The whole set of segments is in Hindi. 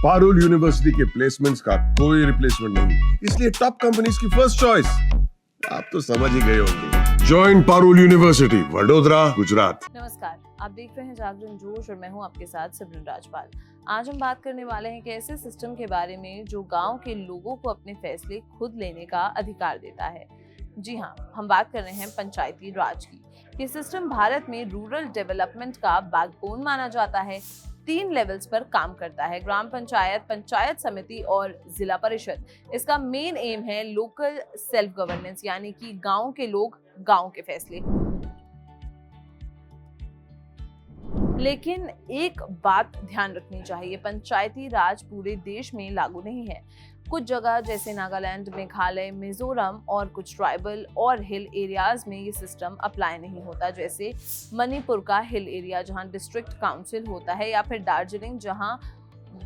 पारुल यूनिवर्सिटी के प्लेसमेंट्स का कोई रिप्लेसमेंट नहीं, इसलिए टॉप कंपनीज की फर्स्ट चॉइस। आप तो समझ ही गए होंगे। Join Parul university, Vadodara, Gujarat. नमस्कार, आप देख रहे हैं जागरण जोश और मैं हूं आपके साथ सिमरन राजपाल। आज हम बात करने वाले हैं कि ऐसे सिस्टम के बारे में जो गांव के लोगों को अपने फैसले खुद लेने का अधिकार देता है। जी हाँ, हम बात कर रहे हैं पंचायती राज की। ये सिस्टम भारत में रूरल डेवलपमेंट का बैकबोन माना जाता है। 3 लेवल्स पर काम करता है: ग्राम पंचायत, पंचायत समिति और जिला परिषद। इसका मेन एम है लोकल सेल्फ गवर्नेंस, यानी कि गांव के लोग गांव के फैसले। लेकिन एक बात ध्यान रखनी चाहिए, पंचायती राज पूरे देश में लागू नहीं है। कुछ जगह जैसे नागालैंड, मेघालय, मिजोरम और कुछ ट्राइबल और हिल एरियाज में ये सिस्टम अप्लाई नहीं होता, जैसे मणिपुर का हिल एरिया जहां डिस्ट्रिक्ट काउंसिल होता है, या फिर दार्जिलिंग जहां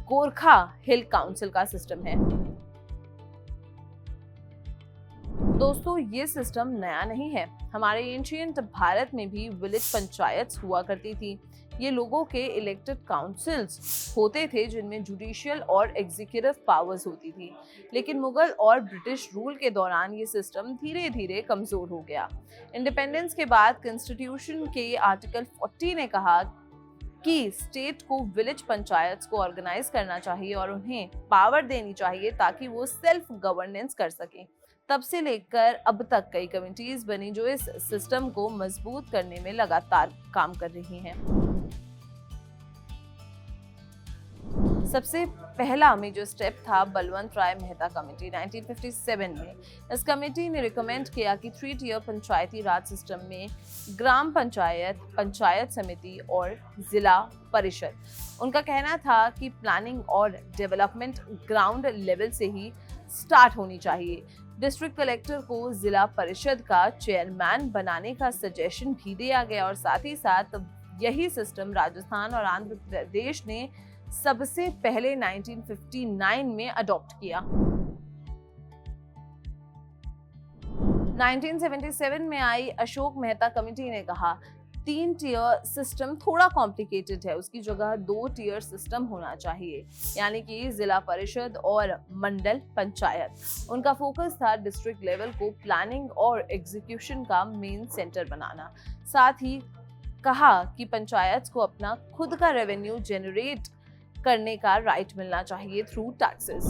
गोरखा हिल काउंसिल का सिस्टम है। दोस्तों, ये सिस्टम नया नहीं है। हमारे एंशिएंट भारत में भी विलेज पंचायत्स हुआ करती थी। ये लोगों के इलेक्टेड काउंसिल्स होते थे जिनमें जुडिशियल और एग्जीक्यूटिव पावर्स होती थी। लेकिन मुगल और ब्रिटिश रूल के दौरान ये सिस्टम धीरे धीरे कमजोर हो गया। इंडिपेंडेंस के बाद कॉन्स्टिट्यूशन के आर्टिकल 40 ने कहा कि स्टेट को विलेज पंचायत्स को ऑर्गेनाइज करना चाहिए और उन्हें पावर देनी चाहिए ताकि वो सेल्फ गवर्नेंस कर सकें। तब से लेकर अब तक कई कमिटीज बनी जो इस सिस्टम को मजबूत करने में लगातार काम कर रही हैं। सबसे पहला मेजर स्टेप था बलवंत राय मेहता कमेटी 1957 में। इस कमेटी ने रिकमेंड किया कि 3 टियर पंचायती राज सिस्टम में ग्राम पंचायत, पंचायत समिति और जिला परिषद। उनका कहना था कि प्लानिंग और डेवलपमेंट ग्राउंड लेवल से ही स्टार्ट होनी चाहिए। डिस्ट्रिक्ट कलेक्टर को जिला परिषद का चेयरमैन बनाने का सजेशन भी दिया गया और साथ ही साथ यही सिस्टम राजस्थान और आंध्र प्रदेश ने सबसे पहले 1959 में अडॉप्ट किया। 1977 में आई अशोक मेहता कमेटी ने कहा 3 टियर सिस्टम थोड़ा कॉम्प्लिकेटेड है, उसकी जगह 2 टियर सिस्टम होना चाहिए, यानी कि जिला परिषद और मंडल पंचायत। उनका फोकस था डिस्ट्रिक्ट लेवल को प्लानिंग और एग्जीक्यूशन का मेन सेंटर बनाना। साथ ही कहा कि पंचायत को अपना खुद का रेवेन्यू जनरेट करने का राइट मिलना चाहिए थ्रू टैक्सेस।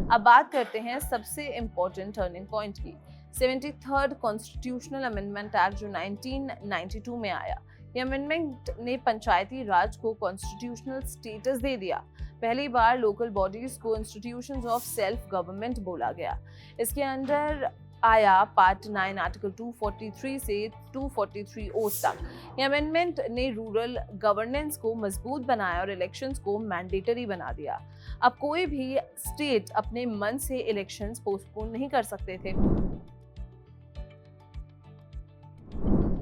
अब बात करते हैं सबसे इंपॉर्टेंट टर्निंग पॉइंट की, 73rd कॉन्स्टिट्यूशनल अमेंडमेंट एक्ट जो 1992 में आया। ये अमेंडमेंट ने पंचायती राज को कॉन्स्टिट्यूशनल स्टेटस दे दिया। पहली बार लोकल बॉडीज को इंस्टीट्यूशंस ऑफ सेल्फ गवर्नमेंट बोला गया। इसके अंडर आया पार्ट 9 आर्टिकल 243 से 243 तक। ये अमेंडमेंट ने रूरल गवर्नेंस को मजबूत बनाया और इलेक्शंस को मैंडेटरी बना दिया। अब कोई भी स्टेट अपने मन से इलेक्शंस पोस्टपोन नहीं कर सकते थे।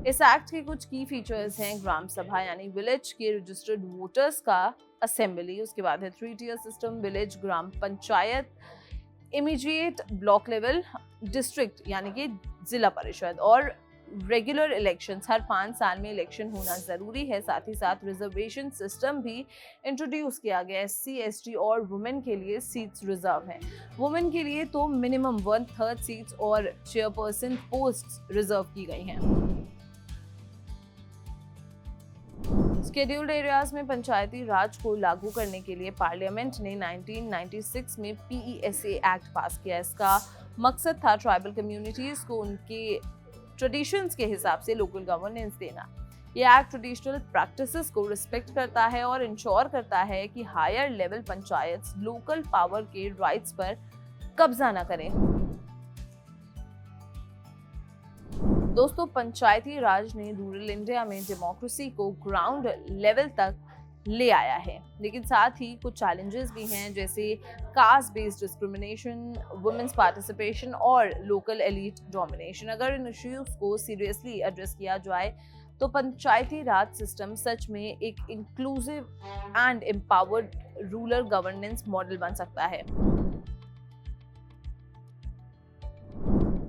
इस एक्ट के कुछ की फीचर्स हैं: ग्राम सभा यानी विलेज के रजिस्टर्ड वोटर्स का असेंबली, उसके बाद है 3 tier system, village, gram panchayat, immediate block level, district यानी कि जिला परिषद, और रेगुलर इलेक्शंस। हर 5 साल में इलेक्शन होना जरूरी है। साथ ही साथ रिजर्वेशन सिस्टम भी इंट्रोड्यूस किया गया। SC, ST और वुमेन के लिए सीट्स रिजर्व हैं। वुमेन के लिए तो मिनिमम 1/3 सीट्स और चेयरपर्सन पोस्ट्स रिजर्व की गई हैं। शेड्यूल्ड एरियाज में पंचायती राज को लागू करने के लिए पार्लियामेंट ने 1996 में PESA एक्ट पास किया। इसका मकसद था ट्राइबल कम्युनिटीज को उनके ट्रेडिशंस के हिसाब से लोकल गवर्नेंस देना। ये एक्ट ट्रेडिशनल प्रैक्टिसेस को रिस्पेक्ट करता है और इंश्योर करता है कि higher level panchayat local power के राइट्स पर कब्जा न करें। दोस्तों, पंचायती राज ने रूरल इंडिया में डेमोक्रेसी को ग्राउंड लेवल तक ले आया है, लेकिन साथ ही कुछ चैलेंजेस भी हैं, जैसे caste based discrimination, women's participation और लोकल एलीट डोमिनेशन। अगर इन इश्यूज को सीरियसली एड्रेस किया जाए तो पंचायती राज सिस्टम सच में एक inclusive and empowered rural governance model बन सकता है।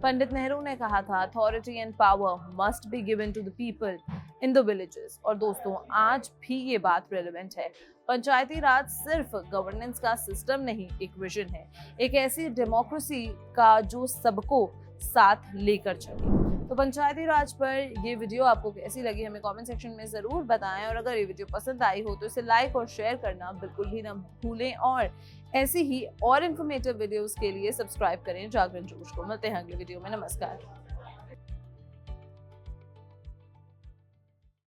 पंडित नेहरू ने कहा था, authority and power must be given to the people in the villages. और दोस्तों आज भी ये बात रेलेवेंट है। पंचायती राज सिर्फ गवर्नेंस का सिस्टम नहीं, एक विजन है, एक ऐसी डेमोक्रेसी का जो सबको साथ लेकर चले। तो पंचायती राज पर ये वीडियो आपको कैसी लगी हमें कमेंट सेक्शन में जरूर बताएं, और अगर ये वीडियो पसंद आई हो तो इसे लाइक और शेयर करना बिल्कुल भी ना भूलें, और ऐसी ही और इन्फॉर्मेटिव वीडियोस के लिए सब्सक्राइब करें जागरण जोश को। मिलते हैं अगले वीडियो में, नमस्कार।